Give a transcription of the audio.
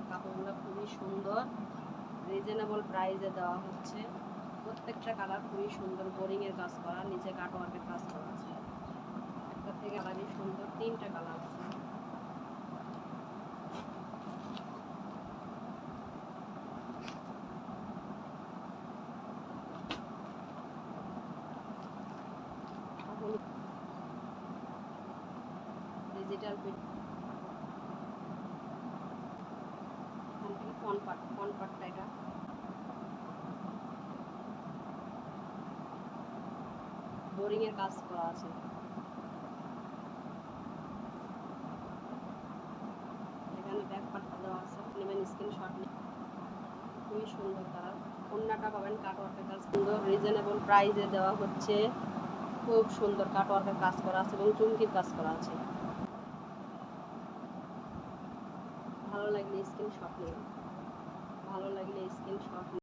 কাপড়গুলো খুবই সুন্দর, রিজনেবল প্রাইসে দেওয়া হচ্ছে। প্রত্যেকটা কালার খুবই সুন্দর, বোরিং এর কাজ করা, নিচে কাটওয়ার্কের কাজ করা আছে। একটা থেকে কালারই সুন্দর, 3টা কালার আছে। ডিজিটাল প্রিন্ট, এখান থেকে কনপার্টটা এটা বোরিং এর কাজ করা আছে। এখানে ব্যাক পার্টটা দেওয়া আছে, নেবেন স্ক্রিনশট নিয়ে। খুবই সুন্দর কালার। ওড়নাটা পাবেন কাটওয়ার্কের কাজ সুন্দর, রিজনেবল প্রাইসে দেওয়া হচ্ছে। খুব সুন্দর কাটওয়ার্কের কাজ করা আছে এবং চুমকির কাজ করা আছে। ভালো লাগলে স্ক্রিনশট নিন।